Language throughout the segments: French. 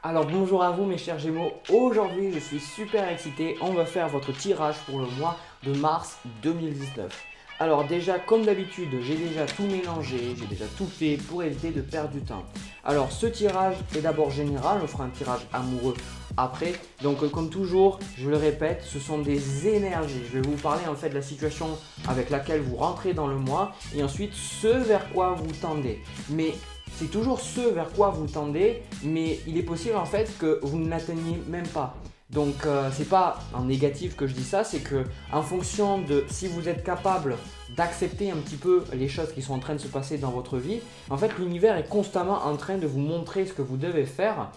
Alors bonjour à vous mes chers Gémeaux, aujourd'hui je suis super excité, on va faire votre tirage pour le mois de mars 2019. Alors déjà comme d'habitude j'ai déjà tout mélangé, j'ai déjà tout fait pour éviter de perdre du temps. Alors ce tirage est d'abord général, on fera un tirage amoureux après. Donc comme toujours, je le répète, ce sont des énergies. Je vais vous parler en fait de la situation avec laquelle vous rentrez dans le mois et ensuite ce vers quoi vous tendez. Mais c'est toujours ce vers quoi vous tendez, mais il est possible en fait que vous ne l'atteigniez même pas. Donc c'est pas en négatif que je dis ça, c'est que en fonction de si vous êtes capable d'accepter un petit peu les choses qui sont en train de se passer dans votre vie, en fait l'univers est constamment en train de vous montrer ce que vous devez faire.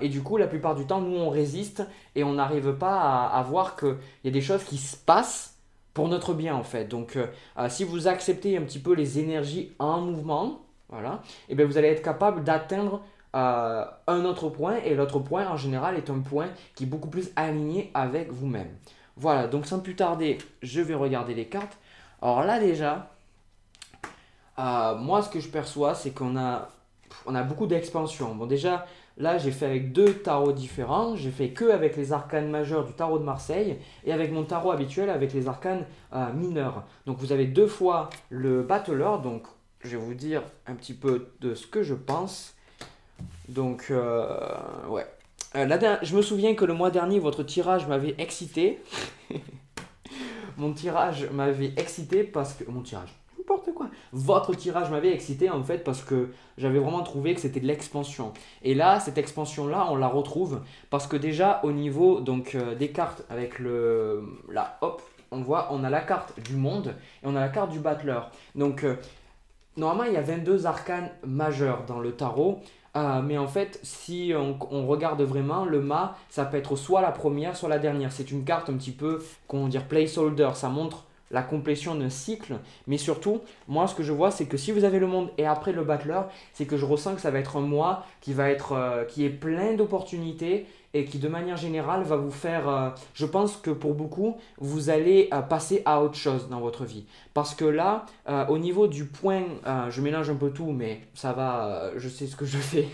Et du coup, la plupart du temps, nous on résiste et on n'arrive pas à voir qu'il y a des choses qui se passent pour notre bien en fait. Donc si vous acceptez un petit peu les énergies en mouvement, voilà, et bien vous allez être capable d'atteindre un autre point et l'autre point en général est un point qui est beaucoup plus aligné avec vous-même. Voilà, donc sans plus tarder, je vais regarder les cartes. Alors là déjà, moi ce que je perçois c'est on a beaucoup d'expansion. Bon déjà, là j'ai fait avec deux tarots différents. J'ai fait que avec les arcanes majeurs du tarot de Marseille et avec mon tarot habituel avec les arcanes mineurs. Donc vous avez deux fois le battleur, donc je vais vous dire un petit peu de ce que je pense. Donc, ouais. Je me souviens que le mois dernier, votre tirage m'avait excité. Mon tirage m'avait excité parce que... Mon tirage, n'importe quoi. Votre tirage m'avait excité en fait parce que j'avais vraiment trouvé que c'était de l'expansion. Et là, cette expansion-là, on la retrouve parce que déjà au niveau donc, des cartes avec hop, on voit, on a la carte du monde et on a la carte du battleur. Donc, normalement, il y a 22 arcanes majeurs dans le tarot. Mais en fait, si on regarde vraiment, le mât, ça peut être soit la première, soit la dernière. C'est une carte un petit peu, comment dire, placeholder. Ça montre la complétion d'un cycle. Mais surtout, moi, ce que je vois, c'est que si vous avez le monde et après le battleur, c'est que je ressens que ça va être un mois qui est plein d'opportunités et qui, de manière générale, va vous faire... je pense que pour beaucoup, vous allez passer à autre chose dans votre vie. Parce que là, au niveau du point, je mélange un peu tout, mais ça va, je sais ce que je fais.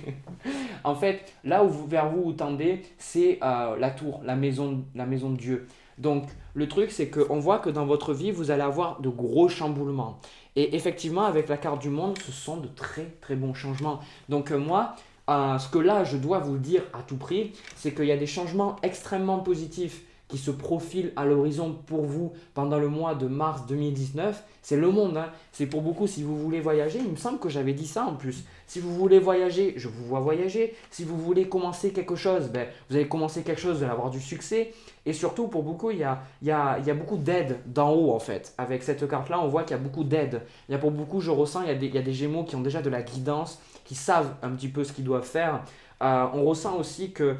En fait, là où vers vous vous tendez, c'est la tour, la maison de Dieu. Donc, le truc, c'est qu'on voit que dans votre vie, vous allez avoir de gros chamboulements. Et effectivement, avec la carte du monde, ce sont de très très bons changements. Donc, moi, ce que là, je dois vous dire à tout prix, c'est qu'il y a des changements extrêmement positifs qui se profilent à l'horizon pour vous pendant le mois de mars 2019, c'est le monde. Hein. C'est pour beaucoup, si vous voulez voyager, il me semble que j'avais dit ça en plus. Si vous voulez voyager, je vous vois voyager. Si vous voulez commencer quelque chose, ben, vous allez commencer quelque chose, vous allez avoir du succès. Et surtout, pour beaucoup, il y a beaucoup d'aide d'en haut en fait. Avec cette carte-là, on voit qu'il y a beaucoup d'aide. Il y a pour beaucoup, je ressens, il y a des Gémeaux qui ont déjà de la guidance, qui savent un petit peu ce qu'ils doivent faire. On ressent aussi que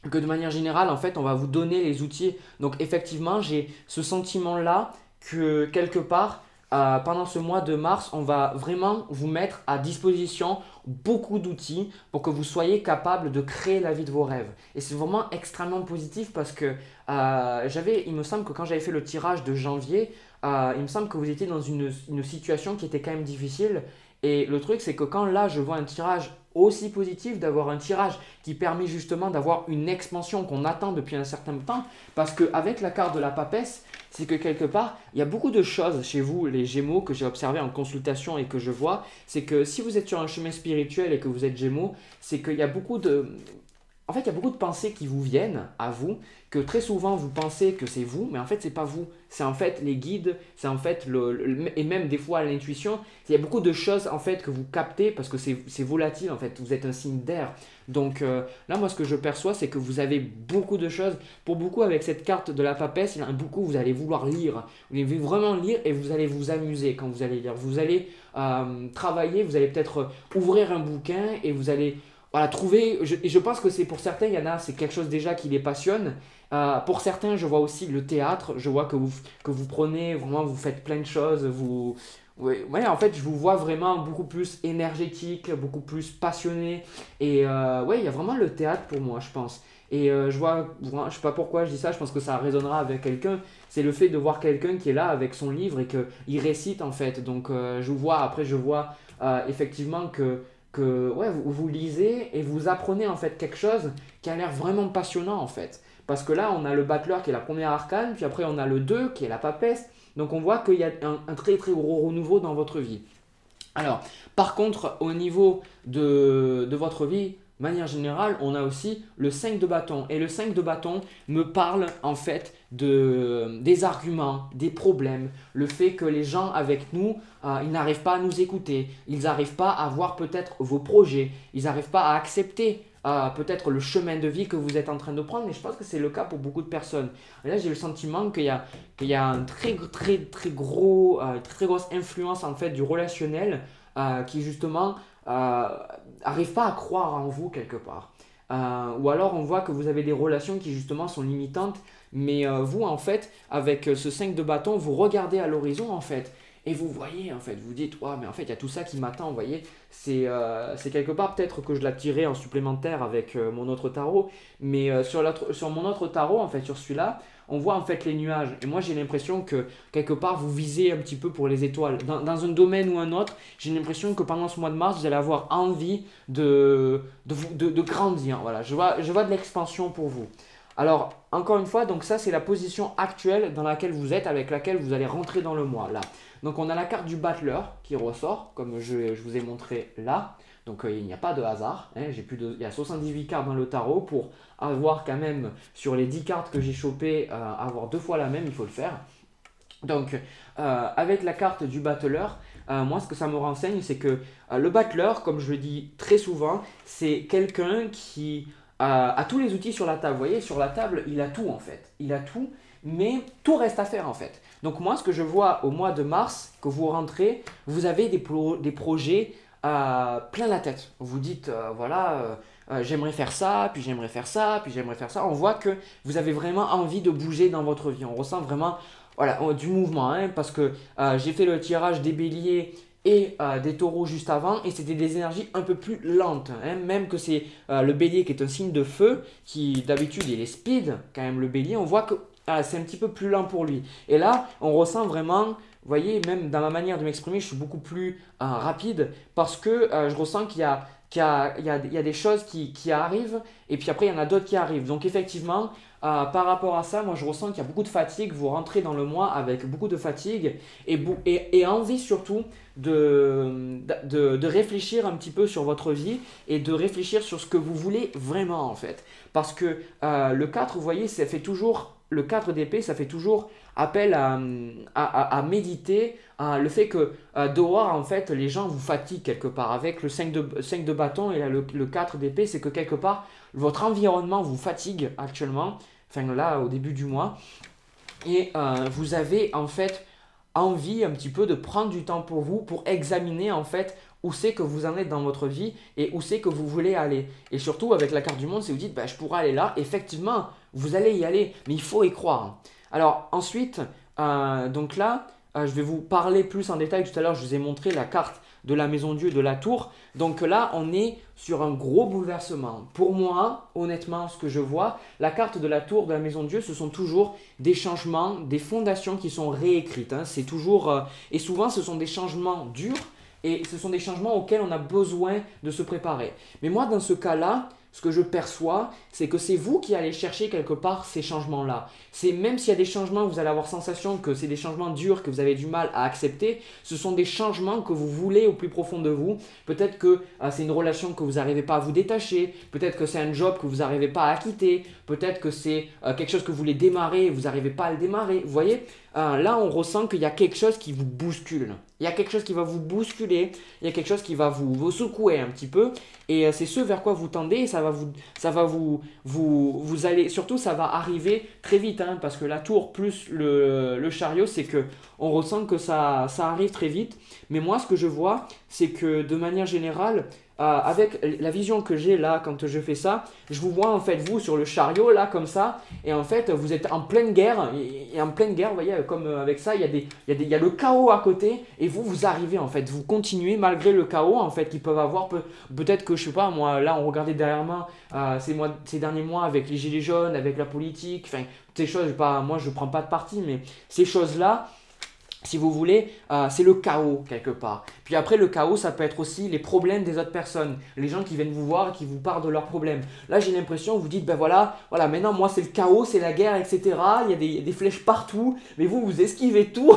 de manière générale, en fait, on va vous donner les outils. Donc effectivement, j'ai ce sentiment-là que quelque part, pendant ce mois de mars, on va vraiment vous mettre à disposition beaucoup d'outils pour que vous soyez capable de créer la vie de vos rêves. Et c'est vraiment extrêmement positif parce que il me semble que quand j'avais fait le tirage de janvier, il me semble que vous étiez dans une situation qui était quand même difficile. Et le truc, c'est que quand là, je vois un tirage aussi positif, d'avoir un tirage qui permet justement d'avoir une expansion qu'on attend depuis un certain temps, parce qu'avec la carte de la papesse, c'est que quelque part, il y a beaucoup de choses chez vous, les Gémeaux, que j'ai observé en consultation et que je vois, c'est que si vous êtes sur un chemin spirituel et que vous êtes Gémeaux, c'est qu'il y a beaucoup de... En fait, il y a beaucoup de pensées qui vous viennent à vous, que très souvent vous pensez que c'est vous, mais en fait, c'est pas vous. C'est en fait les guides, c'est en fait et même des fois l'intuition. Il y a beaucoup de choses en fait que vous captez parce que c'est volatile en fait. Vous êtes un signe d'air. Donc là, moi, ce que je perçois, c'est que vous avez beaucoup de choses. Pour beaucoup, avec cette carte de la papesse, il y en a beaucoup, vous allez vouloir lire. Vous allez vraiment lire et vous allez vous amuser quand vous allez lire. Vous allez travailler, vous allez peut-être ouvrir un bouquin et vous allez voilà, trouver, et je pense que c'est pour certains, il y en a, c'est quelque chose déjà qui les passionne. Pour certains, je vois aussi le théâtre, je vois que vous prenez, vraiment, vous faites plein de choses, ouais, en fait, je vous vois vraiment beaucoup plus énergétique, beaucoup plus passionné, et ouais, il y a vraiment le théâtre pour moi, je pense. Et je sais pas pourquoi je dis ça, je pense que ça résonnera avec quelqu'un, c'est le fait de voir quelqu'un qui est là avec son livre et qu'il récite en fait. Donc je vois, après je vois effectivement que ouais, vous lisez et vous apprenez en fait quelque chose qui a l'air vraiment passionnant en fait. Parce que là, on a le Battler qui est la première arcane, puis après on a le 2 qui est la papesse. Donc on voit qu'il y a un très très gros renouveau dans votre vie. Alors, par contre, au niveau de votre vie, de manière générale, on a aussi le 5 de bâton. Et le 5 de bâton me parle en fait des arguments, des problèmes, le fait que les gens avec nous, ils n'arrivent pas à nous écouter, ils n'arrivent pas à voir peut-être vos projets, ils n'arrivent pas à accepter peut-être le chemin de vie que vous êtes en train de prendre. Et je pense que c'est le cas pour beaucoup de personnes. Et là, j'ai le sentiment qu'il y a une très grosse influence en fait du relationnel qui justement n'arrive pas à croire en vous quelque part. Ou alors on voit que vous avez des relations qui justement sont limitantes, mais vous en fait, avec ce 5 de bâton, vous regardez à l'horizon en fait, et vous voyez en fait, vous dites, ouais, mais en fait il y a tout ça qui m'attend, vous voyez, c'est quelque part peut-être que je l'ai tiré en supplémentaire avec mon autre tarot, mais sur mon autre tarot, en fait sur celui-là, on voit en fait les nuages, et moi j'ai l'impression que quelque part vous visez un petit peu pour les étoiles, dans un domaine ou un autre, j'ai l'impression que pendant ce mois de mars, vous allez avoir envie de grandir, voilà, je vois de l'expansion pour vous. Alors, encore une fois, donc ça c'est la position actuelle dans laquelle vous êtes, avec laquelle vous allez rentrer dans le mois, là. Donc on a la carte du Battler qui ressort, comme je vous ai montré là. Donc il n'y a pas de hasard, hein. Il y a 78 cartes dans le tarot pour avoir quand même, sur les 10 cartes que j'ai chopées, avoir 2 fois la même, il faut le faire. Donc avec la carte du Battler, moi ce que ça me renseigne, c'est que le Battler, comme je le dis très souvent, c'est quelqu'un qui a tous les outils sur la table. Vous voyez, sur la table, il a tout en fait. Il a tout, mais tout reste à faire en fait. Donc moi, ce que je vois au mois de mars, que vous rentrez, vous avez des projets plein la tête. Vous dites, voilà, j'aimerais faire ça, puis j'aimerais faire ça, puis j'aimerais faire ça. On voit que vous avez vraiment envie de bouger dans votre vie. On ressent vraiment voilà, du mouvement, hein, parce que j'ai fait le tirage des béliers et des taureaux juste avant, et c'était des énergies un peu plus lentes, hein, même que c'est le bélier qui est un signe de feu, qui d'habitude il est speed, quand même le bélier, on voit que c'est un petit peu plus lent pour lui. Et là, on ressent vraiment, vous voyez, même dans ma manière de m'exprimer, je suis beaucoup plus rapide, parce que je ressens qu'il y a des choses qui arrivent, et puis après il y en a d'autres qui arrivent. Donc effectivement, par rapport à ça, moi je ressens qu'il y a beaucoup de fatigue. Vous rentrez dans le mois avec beaucoup de fatigue et envie surtout de réfléchir un petit peu sur votre vie et de réfléchir sur ce que vous voulez vraiment en fait. Parce que le 4, vous voyez, ça fait toujours, le 4 d'épée, ça fait toujours appel à méditer, le fait que dehors en fait les gens vous fatiguent quelque part. Avec le 5 de bâton et là, le 4 d'épée, c'est que quelque part votre environnement vous fatigue actuellement, enfin là au début du mois, et vous avez en fait envie un petit peu de prendre du temps pour vous, pour examiner en fait où c'est que vous en êtes dans votre vie et où c'est que vous voulez aller. Et surtout avec la carte du monde, si vous dites bah, je pourrais aller là, effectivement vous allez y aller, mais il faut y croire. Alors ensuite, donc là, je vais vous parler plus en détail. Tout à l'heure, je vous ai montré la carte de la maison Dieu, de la tour. Donc là, on est sur un gros bouleversement. Pour moi, honnêtement, ce que je vois, la carte de la tour, de la maison Dieu, ce sont toujours des changements, des fondations qui sont réécrites, hein. C'est toujours, et souvent, ce sont des changements durs et ce sont des changements auxquels on a besoin de se préparer. Mais moi, dans ce cas-là, ce que je perçois, c'est que c'est vous qui allez chercher quelque part ces changements-là. C'est même s'il y a des changements, vous allez avoir sensation que c'est des changements durs, que vous avez du mal à accepter, ce sont des changements que vous voulez au plus profond de vous. Peut-être que c'est une relation que vous n'arrivez pas à vous détacher, peut-être que c'est un job que vous n'arrivez pas à quitter, peut-être que c'est quelque chose que vous voulez démarrer et vous n'arrivez pas à le démarrer. Vous voyez, là on ressent qu'il y a quelque chose qui vous bouscule. Il y a quelque chose qui va vous bousculer, il y a quelque chose qui va vous secouer un petit peu, et c'est ce vers quoi vous tendez, et ça va vous allez, surtout ça va arriver très vite, hein, parce que la tour plus le chariot, c'est que on ressent que ça arrive très vite. Mais moi ce que je vois, c'est que de manière générale, avec la vision que j'ai là quand je fais ça, je vous vois en fait vous sur le chariot là comme ça, et en fait vous êtes en pleine guerre, et en pleine guerre, vous voyez, comme avec ça, il y a le chaos à côté, et vous arrivez en fait, vous continuez malgré le chaos en fait qu'ils peuvent avoir, peut-être que je sais pas moi, là on regardait derrière moi ces derniers mois avec les gilets jaunes, avec la politique, enfin ces choses, moi je prends pas de parti, mais ces choses là, si vous voulez, c'est le chaos quelque part. Puis après, le chaos, ça peut être aussi les problèmes des autres personnes, les gens qui viennent vous voir et qui vous parlent de leurs problèmes. Là, j'ai l'impression, vous dites, ben voilà, maintenant, moi, c'est le chaos, c'est la guerre, etc. Il y a des flèches partout, mais vous esquivez tout,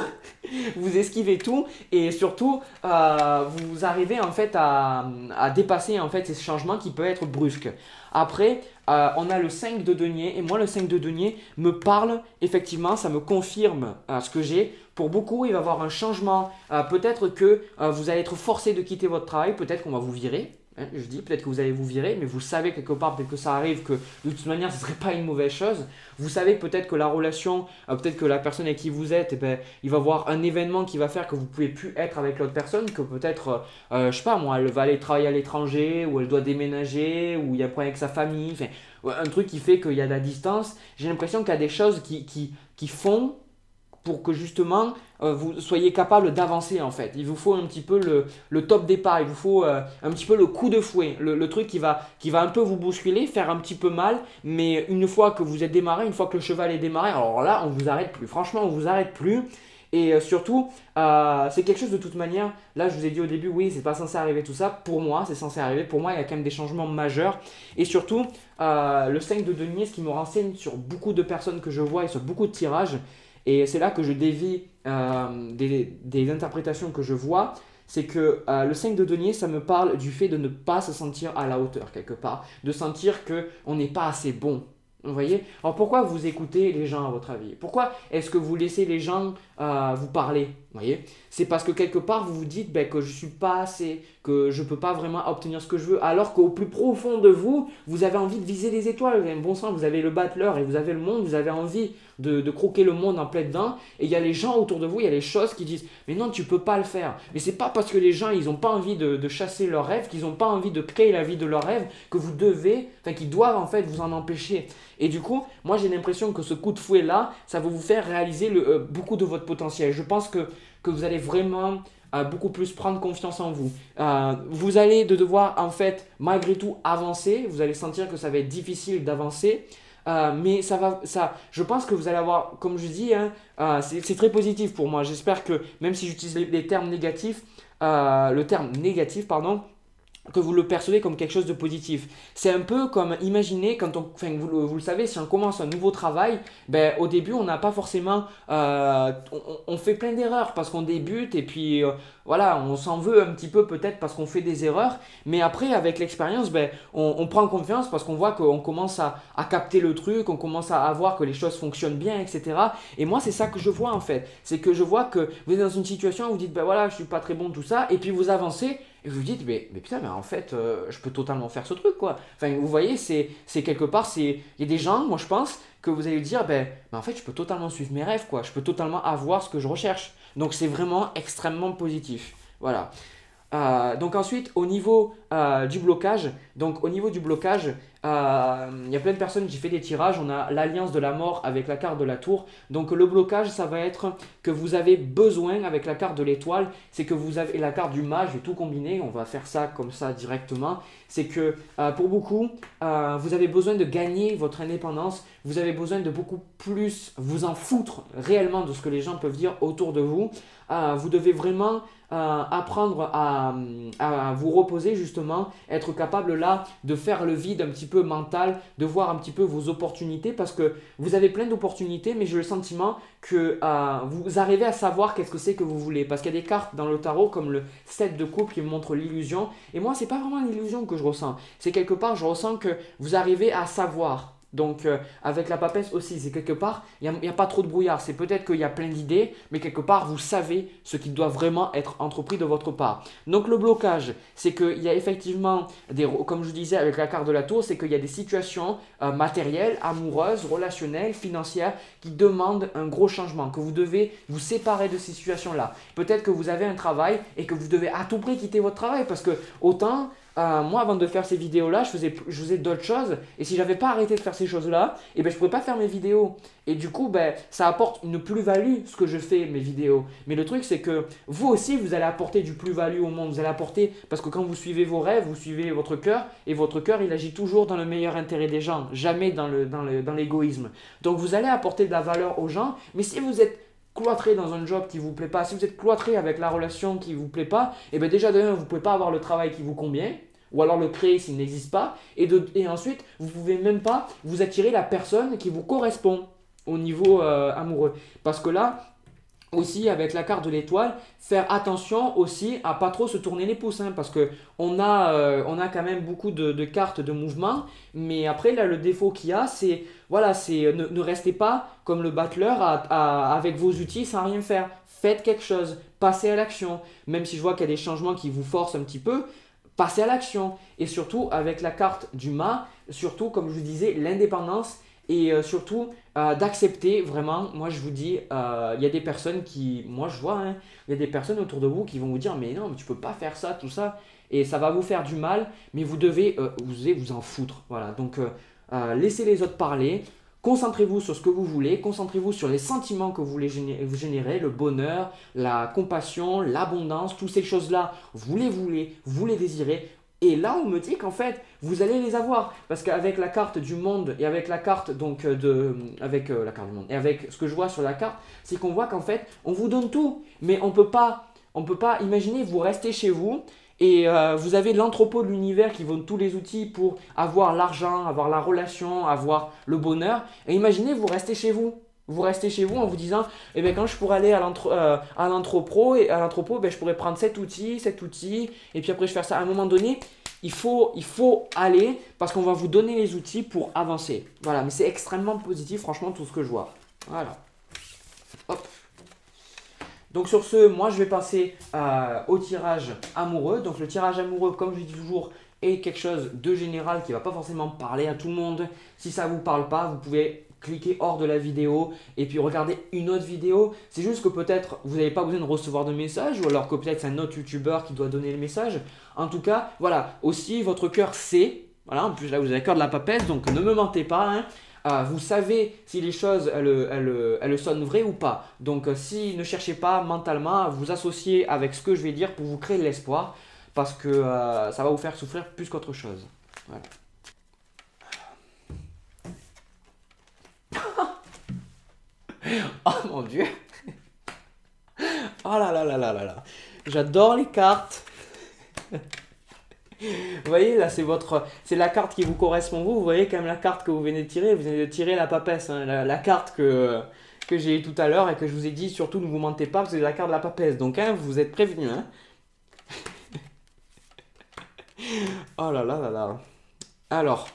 vous esquivez tout, et surtout, vous arrivez en fait à dépasser en fait ces changements qui peuvent être brusques. Après, on a le 5 de denier, et moi, le 5 de denier me parle, effectivement, ça me confirme ce que j'ai. Pour beaucoup, il va y avoir un changement. Peut-être que vous allez être forcé de quitter votre travail, peut-être qu'on va vous virer. Hein, je dis peut-être que vous allez vous virer, mais vous savez quelque part, peut-être que ça arrive, que de toute manière, ce ne serait pas une mauvaise chose. Vous savez peut-être que la relation, peut-être que la personne avec qui vous êtes, eh ben, il va y avoir un événement qui va faire que vous ne pouvez plus être avec l'autre personne, que peut-être, je sais pas moi, elle va aller travailler à l'étranger, ou elle doit déménager, ou il y a un problème avec sa famille, enfin, un truc qui fait qu'il y a de la distance. J'ai l'impression qu'il y a des choses qui font pour que justement vous soyez capable d'avancer en fait. Il vous faut un petit peu le top départ, il vous faut un petit peu le coup de fouet, le truc qui va un peu vous bousculer, faire un petit peu mal, mais une fois que vous êtes démarré, une fois que le cheval est démarré, alors là on ne vous arrête plus, franchement on ne vous arrête plus. Et surtout, c'est quelque chose de toute manière, là je vous ai dit au début, oui c'est pas censé arriver tout ça, pour moi c'est censé arriver, pour moi il y a quand même des changements majeurs. Et surtout, le 5 de denier, ce qui me renseigne sur beaucoup de personnes que je vois et sur beaucoup de tirages, et c'est là que je dévie des interprétations que je vois, c'est que le 5 de denier, ça me parle du fait de ne pas se sentir à la hauteur quelque part, de sentir qu'on n'est pas assez bon. Vous voyez? Alors pourquoi vous écoutez les gens à votre avis? Pourquoi est-ce que vous laissez les gens vous parler? Vous voyez? C'est parce que quelque part vous vous dites que je ne suis pas assez, que je ne peux pas vraiment obtenir ce que je veux, alors qu'au plus profond de vous, vous avez envie de viser les étoiles. Vous avez un bon sens, vous avez le battleur et vous avez le monde, vous avez envie de croquer le monde en plein dedans. Et il y a les gens autour de vous, il y a les choses qui disent mais non, tu ne peux pas le faire. Mais c'est pas parce que les gens ils n'ont pas envie de chasser leurs rêves, qu'ils n'ont pas envie de créer la vie de leurs rêves, que vous devez, qu'ils doivent en fait vous en empêcher. Et du coup, moi j'ai l'impression que ce coup de fouet là, ça va vous faire réaliser beaucoup de votre potentiel. Je pense que vous allez vraiment beaucoup plus prendre confiance en vous. Vous allez devoir en fait malgré tout avancer. Vous allez sentir que ça va être difficile d'avancer. Mais je pense que vous allez avoir, comme je dis, hein, c'est très positif pour moi. J'espère que même si j'utilise les termes négatifs, le terme négatif, pardon, que vous le percevez comme quelque chose de positif. C'est un peu comme, imaginez, vous le savez, si on commence un nouveau travail, au début, on n'a pas forcément, on fait plein d'erreurs parce qu'on débute et puis voilà, on s'en veut un petit peu peut-être parce qu'on fait des erreurs, mais après, avec l'expérience, on prend confiance parce qu'on voit qu'on commence à capter le truc, on commence à voir que les choses fonctionnent bien, etc. Et moi, c'est ça que je vois en fait. C'est que je vois que vous êtes dans une situation où vous dites, voilà, je suis pas très bon, tout ça, et puis vous avancez. Et vous vous dites, mais putain, mais en fait, je peux totalement faire ce truc, quoi. Enfin, vous voyez, c'est quelque part, il y a des gens, moi je pense, que vous allez dire, mais en fait, je peux totalement suivre mes rêves, quoi. Je peux totalement avoir ce que je recherche. Donc, c'est vraiment extrêmement positif. Voilà. Donc ensuite, au niveau du blocage, il y a plein de personnes qui font des tirages. On a l'alliance de la mort avec la carte de la tour. Donc le blocage, ça va être que vous avez besoin avec la carte de l'étoile, c'est que vous avez la carte du mage, je vais tout combiner, on va faire ça comme ça directement. C'est que pour beaucoup, vous avez besoin de gagner votre indépendance, vous avez besoin de beaucoup plus vous en foutre réellement de ce que les gens peuvent dire autour de vous. Vous devez vraiment apprendre à vous reposer justement, être capable là de faire le vide un petit peu mental, de voir un petit peu vos opportunités parce que vous avez plein d'opportunités mais j'ai le sentiment que vous arrivez à savoir qu'est-ce que c'est que vous voulez parce qu'il y a des cartes dans le tarot comme le 7 de coupe qui me montre l'illusion et moi c'est pas vraiment l'illusion que je ressens, c'est quelque part je ressens que vous arrivez à savoir. Donc avec la papesse aussi, c'est quelque part, il n'y a pas trop de brouillard, c'est peut-être qu'il y a plein d'idées, mais quelque part vous savez ce qui doit vraiment être entrepris de votre part. Donc le blocage, c'est qu'il y a effectivement, comme je disais avec la carte de la tour, c'est qu'il y a des situations matérielles, amoureuses, relationnelles, financières qui demandent un gros changement, que vous devez vous séparer de ces situations-là. Peut-être que vous avez un travail et que vous devez à tout prix quitter votre travail parce que autant... moi, avant de faire ces vidéos-là, je faisais d'autres choses. Et si j'avais pas arrêté de faire ces choses-là, je ne pourrais pas faire mes vidéos. Et du coup, ça apporte une plus-value, ce que je fais, mes vidéos. Mais le truc, c'est que vous aussi, vous allez apporter du plus-value au monde. Vous allez apporter, parce que quand vous suivez vos rêves, vous suivez votre cœur. Et votre cœur, il agit toujours dans le meilleur intérêt des gens. Jamais dans l'égoïsme. Donc, vous allez apporter de la valeur aux gens. Mais si vous êtes cloîtré dans un job qui ne vous plaît pas, si vous êtes cloîtré avec la relation qui ne vous plaît pas, et bien déjà de un, vous ne pouvez pas avoir le travail qui vous convient, ou alors le créer s'il n'existe pas, et ensuite, vous ne pouvez même pas vous attirer la personne qui vous correspond au niveau amoureux. Parce que là, aussi avec la carte de l'étoile, faire attention aussi à pas trop se tourner les pouces, hein, parce que on a quand même beaucoup de cartes de mouvement, mais après là le défaut qu'il y a c'est voilà, c'est ne restez pas comme le battleur avec vos outils sans rien faire. Faites quelque chose, passez à l'action, même si je vois qu'il y a des changements qui vous forcent un petit peu. Passez à l'action et surtout avec la carte du mât, surtout comme je vous disais l'indépendance et surtout d'accepter vraiment, moi je vous dis, il y a des personnes qui, moi je vois, hein, il y a des personnes autour de vous qui vont vous dire mais non mais tu peux pas faire ça, tout ça et ça va vous faire du mal mais vous devez vous en foutre, voilà, donc laissez les autres parler. Concentrez-vous sur ce que vous voulez, concentrez-vous sur les sentiments que vous voulez générer, le bonheur, la compassion, l'abondance, toutes ces choses-là, vous les désirez. Et là, on me dit qu'en fait, vous allez les avoir. Parce qu'avec la carte du monde et avec la carte donc avec la carte du monde et avec ce que je vois sur la carte, c'est qu'on voit qu'en fait, on vous donne tout. Mais on peut pas imaginer, vous restez chez vous et vous avez l'entrepôt de l'univers qui vous donne tous les outils pour avoir l'argent, avoir la relation, avoir le bonheur. Et imaginez, vous restez chez vous. Vous restez chez vous en vous disant, eh bien, quand je pourrais aller à l'entrepôt, ben, je pourrais prendre cet outil, et puis après je faire ça. À un moment donné, il faut aller parce qu'on va vous donner les outils pour avancer. Voilà, mais c'est extrêmement positif, franchement, tout ce que je vois. Voilà. Hop. Donc sur ce, moi je vais passer au tirage amoureux. Donc le tirage amoureux, comme je dis toujours, est quelque chose de général qui ne va pas forcément parler à tout le monde. Si ça ne vous parle pas, vous pouvez cliquer hors de la vidéo et puis regarder une autre vidéo. C'est juste que peut-être vous n'avez pas besoin de recevoir de message ou alors que peut-être c'est un autre youtubeur qui doit donner le message. En tout cas, voilà, aussi votre cœur sait. Voilà, en plus là vous avez le cœur de la papesse, donc ne me mentez pas, hein. Vous savez si les choses elles sonnent vraies ou pas. Donc si ne cherchez pas mentalement à vous associer avec ce que je vais dire pour vous créer de l'espoir parce que ça va vous faire souffrir plus qu'autre chose. Voilà. Oh mon dieu. Oh là là là là là là. J'adore les cartes. Vous voyez, là, c'est la carte qui vous correspond vous. Vous voyez quand même la carte que vous venez de tirer. Vous venez de tirer la papesse, hein, la carte que j'ai eu tout à l'heure et que je vous ai dit, surtout ne vous mentez pas, parce que c'est la carte de la papesse. Donc, hein, vous êtes prévenus. Hein. Oh là là là là. Alors,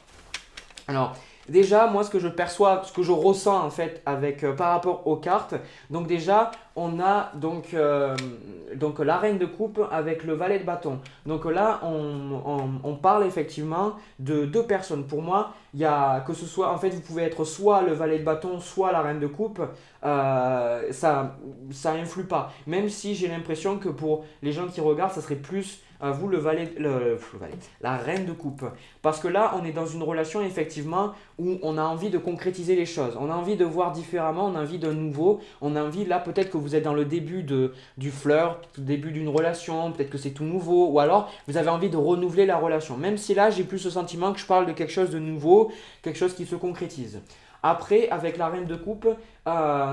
déjà, moi, ce que je perçois, ce que je ressens en fait par rapport aux cartes, donc déjà, on a donc la reine de coupe avec le valet de bâton. Donc là, on parle effectivement de deux personnes. Pour moi, il y a que ce soit, en fait, vous pouvez être soit le valet de bâton, soit la reine de coupe. Ça influe pas. Même si j'ai l'impression que pour les gens qui regardent, ça serait plus vous la reine de coupe. Parce que là, on est dans une relation effectivement où on a envie de concrétiser les choses. On a envie de voir différemment, on a envie de nouveau. On a envie, là, peut-être que vous êtes dans le début du flirt, le début d'une relation, peut-être que c'est tout nouveau. Ou alors, vous avez envie de renouveler la relation. Même si là, j'ai plus le sentiment que je parle de quelque chose de nouveau, quelque chose qui se concrétise. Après, avec la reine de coupe,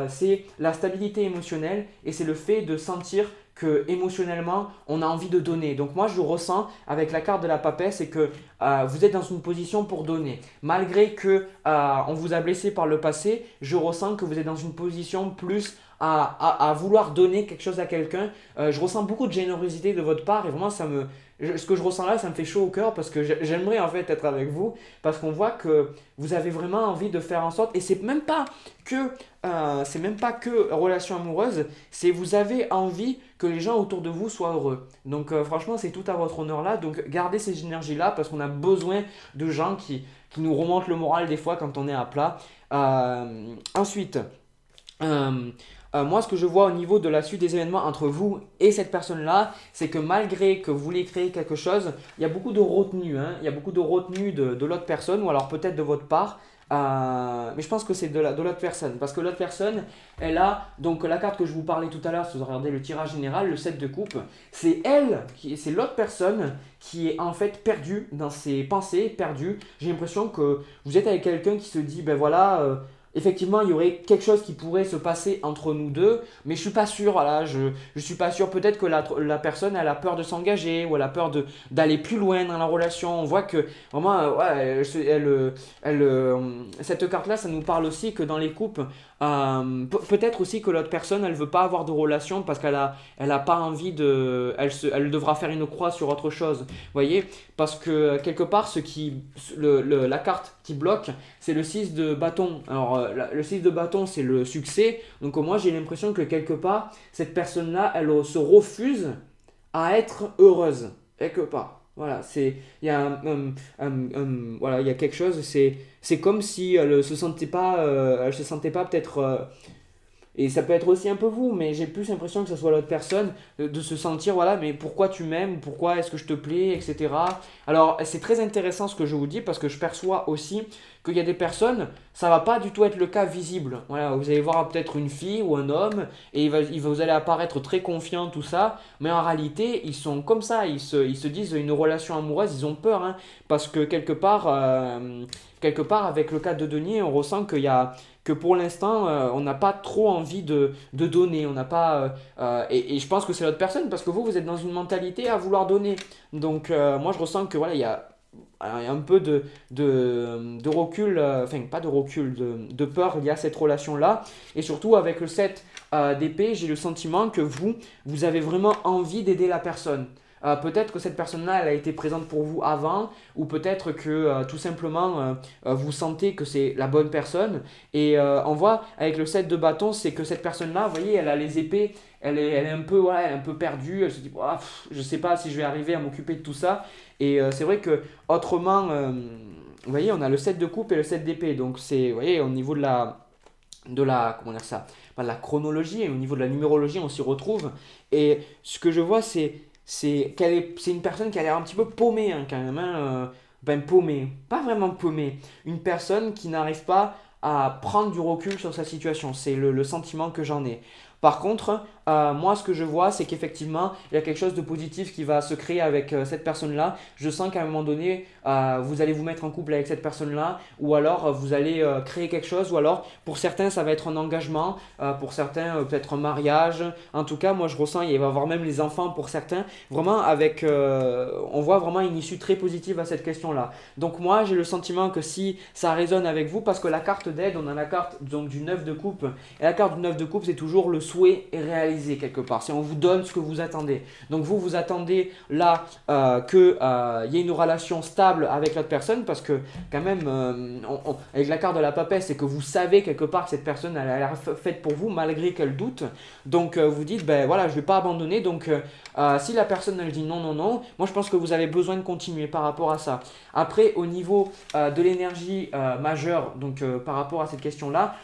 c'est la stabilité émotionnelle et c'est le fait de sentir que émotionnellement, on a envie de donner. Donc moi, je ressens avec la carte de la papesse, c'est que vous êtes dans une position pour donner. Malgré que on vous a blessé par le passé, je ressens que vous êtes dans une position plus à vouloir donner quelque chose à quelqu'un. Je ressens beaucoup de générosité de votre part et vraiment, ce que je ressens là, ça me fait chaud au cœur parce que j'aimerais en fait être avec vous parce qu'on voit que vous avez vraiment envie de faire en sorte, et c'est même pas que relation amoureuse, c'est vous avez envie que les gens autour de vous soient heureux. Donc franchement, c'est tout à votre honneur là. Donc gardez ces énergies là parce qu'on a besoin de gens qui nous remontent le moral des fois quand on est à plat. Ensuite, moi, ce que je vois au niveau de la suite des événements entre vous et cette personne-là, c'est que malgré que vous voulez créer quelque chose, il y a beaucoup de retenue. Hein. Il y a beaucoup de retenue de l'autre personne ou alors peut-être de votre part. Mais je pense que c'est de l'autre personne. Parce que l'autre personne, elle a donc la carte que je vous parlais tout à l'heure, si vous regardez le tirage général, le 7 de coupe. C'est c'est l'autre personne qui est en fait perdue dans ses pensées, perdue. J'ai l'impression que vous êtes avec quelqu'un qui se dit, ben voilà… effectivement, il y aurait quelque chose qui pourrait se passer entre nous deux, mais je suis pas sûr. Voilà, je suis pas sûr. Peut-être que la personne, elle a peur de s'engager ou elle a peur d'aller plus loin dans la relation. On voit que vraiment, ouais, cette carte-là, ça nous parle aussi que dans les couples, peut-être aussi que l'autre personne, elle veut pas avoir de relation parce elle a pas envie de, elle devra faire une croix sur autre chose. Vous voyez, parce que quelque part, la carte qui bloque, c'est le 6 de bâton. Alors, le 6 de bâton, c'est le succès. Donc, moi, j'ai l'impression que quelque part, cette personne-là, elle se refuse à être heureuse. Quelque part. Voilà, il y a voilà, il y a quelque chose, c'est comme si elle se sentait pas peut-être et ça peut être aussi un peu vous, mais j'ai plus l'impression que ce soit l'autre personne, de se sentir, voilà, mais pourquoi tu m'aimes, pourquoi est-ce que je te plais, etc. Alors, c'est très intéressant ce que je vous dis parce que je perçois aussi qu'il y a des personnes, ça va pas du tout être le cas visible. Voilà, vous allez voir peut-être une fille ou un homme et vous allez apparaître très confiant, tout ça, mais en réalité, ils sont comme ça, ils se disent une relation amoureuse, ils ont peur, hein, parce que quelque part, avec le cas de Denis, on ressent que pour l'instant, on n'a pas trop envie de donner. On n'a pas, et je pense que c'est l'autre personne parce que vous êtes dans une mentalité à vouloir donner. Donc, moi, je ressens que voilà, il y a un peu de recul, enfin, pas de recul, de peur lié à cette relation-là. Et surtout, avec le 7 d'épée, j'ai le sentiment que vous avez vraiment envie d'aider la personne. Peut-être que cette personne-là, elle a été présente pour vous avant, ou peut-être que tout simplement vous sentez que c'est la bonne personne. Et on voit avec le 7 de bâton, c'est que cette personne-là, vous voyez, elle a les épées, elle est un peu, ouais, elle est un peu perdue, elle se dit, ah, je sais pas si je vais arriver à m'occuper de tout ça. Et c'est vrai que autrement, vous voyez, on a le 7 de coupe et le 7 d'épée. Donc c'est, vous voyez, au niveau comment dire ça, pas de la chronologie, et au niveau de la numérologie, on s'y retrouve. Et ce que je vois, c'est une personne qui a l'air un petit peu paumée, hein, quand même. Hein, ben paumée, pas vraiment paumée. Une personne qui n'arrive pas à prendre du recul sur sa situation. C'est le sentiment que j'en ai. Par contre, moi, ce que je vois, c'est qu'effectivement, il y a quelque chose de positif qui va se créer avec cette personne-là. Je sens qu'à un moment donné, vous allez vous mettre en couple avec cette personne-là, ou alors vous allez créer quelque chose, ou alors pour certains, ça va être un engagement, pour certains, peut-être un mariage. En tout cas, moi, je ressens, il va y avoir même les enfants pour certains. Vraiment, on voit vraiment une issue très positive à cette question-là. Donc moi, j'ai le sentiment que si ça résonne avec vous, parce que la carte d'aide, on a la carte donc, du 9 de coupe, et la carte du 9 de coupe, c'est toujours le souhait est réalisé quelque part. C'est on vous donne ce que vous attendez. Donc vous attendez là qu'il y ait une relation stable avec l'autre personne parce que quand même, avec la carte de la papesse, c'est que vous savez quelque part que cette personne elle a l'air faite pour vous malgré qu'elle doute. Donc vous dites, ben voilà, je ne vais pas abandonner. Donc si la personne elle dit non, non, non, moi je pense que vous avez besoin de continuer par rapport à ça. Après, au niveau de l'énergie majeure, donc par rapport à cette question-là,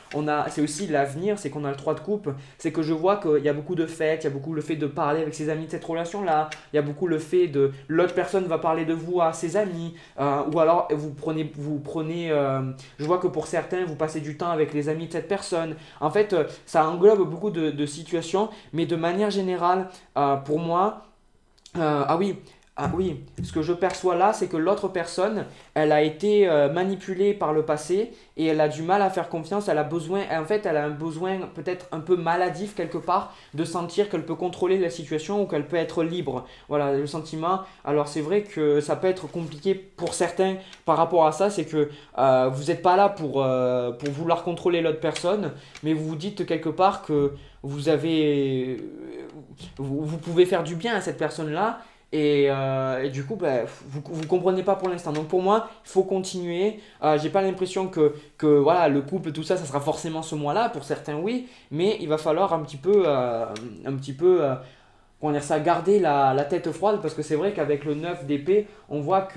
c'est aussi l'avenir, c'est qu'on a le 3 de coupe, c'est que je vois qu'il y a beaucoup de fêtes, il y a beaucoup le fait de parler avec ses amis de cette relation-là, il y a beaucoup le fait de l'autre personne va parler de vous à ses amis, ou alors vous prenez je vois que pour certains, vous passez du temps avec les amis de cette personne. En fait, ça englobe beaucoup de situations, mais de manière générale, pour moi, ah oui, ce que je perçois là, c'est que l'autre personne, elle a été manipulée par le passé et elle a du mal à faire confiance. Elle a un besoin peut-être un peu maladif quelque part de sentir qu'elle peut contrôler la situation ou qu'elle peut être libre. Voilà, le sentiment. Alors c'est vrai que ça peut être compliqué pour certains par rapport à ça, c'est que vous n'êtes pas là pour vouloir contrôler l'autre personne, mais vous vous dites quelque part que vous pouvez faire du bien à cette personne-là. Et du coup, vous ne comprenez pas pour l'instant. Donc pour moi, il faut continuer. J'ai pas l'impression que voilà, le couple, tout ça, ça sera forcément ce mois-là. Pour certains, oui. Mais il va falloir un petit peu comment dire ça, garder la tête froide parce que c'est vrai qu'avec le 9 d'épée, on voit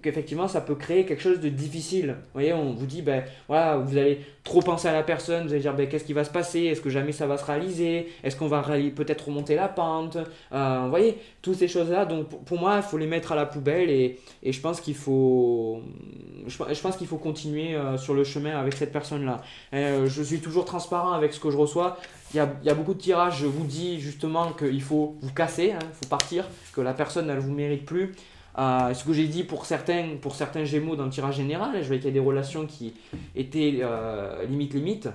qu'effectivement ça peut créer quelque chose de difficile. Vous voyez, on vous dit, ben voilà, vous allez trop penser à la personne, vous allez dire, ben qu'est-ce qui va se passer? Est-ce que jamais ça va se réaliser? Est-ce qu'on va peut-être remonter la pente? Vous voyez, toutes ces choses-là. Donc pour moi, il faut les mettre à la poubelle et je pense qu'il faut, je pense qu'il faut continuer sur le chemin avec cette personne-là. Je suis toujours transparent avec ce que je reçois. Il y a beaucoup de tirages, je vous dis justement qu'il faut vous casser, il faut partir, que la personne elle ne vous mérite plus. Ce que j'ai dit pour certains Gémeaux dans le tirage général, je voyais qu'il y a des relations qui étaient limite.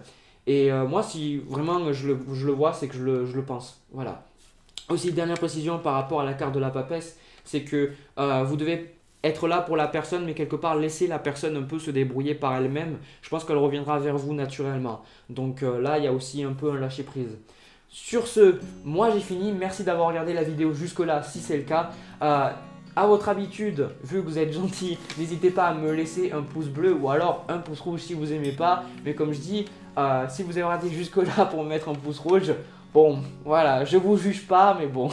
Et moi, si vraiment je le vois, c'est que je le pense. Voilà. Aussi, dernière précision par rapport à la carte de la papesse, c'est que vous devez être là pour la personne, mais quelque part laisser la personne un peu se débrouiller par elle-même. Je pense qu'elle reviendra vers vous naturellement. Donc là, il y a aussi un peu un lâcher-prise. Sur ce, moi j'ai fini. Merci d'avoir regardé la vidéo jusque-là, si c'est le cas. À votre habitude, vu que vous êtes gentil, n'hésitez pas à me laisser un pouce bleu ou alors un pouce rouge si vous n'aimez pas. Mais comme je dis, si vous avez regardé jusque-là pour me mettre un pouce rouge, bon, voilà, je vous juge pas, mais bon.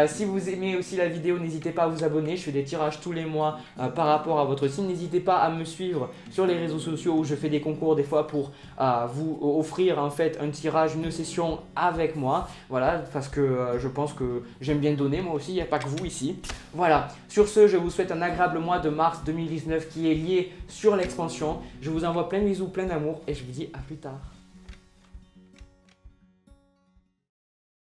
Si vous aimez aussi la vidéo, n'hésitez pas à vous abonner. Je fais des tirages tous les mois par rapport à votre signe. N'hésitez pas à me suivre sur les réseaux sociaux où je fais des concours des fois pour vous offrir en fait un tirage, une session avec moi. Voilà, parce que je pense que j'aime bien donner moi aussi, il n'y a pas que vous ici. Voilà, sur ce, je vous souhaite un agréable mois de mars 2019 qui est lié sur l'expansion. Je vous envoie plein de bisous, plein d'amour et je vous dis à plus tard.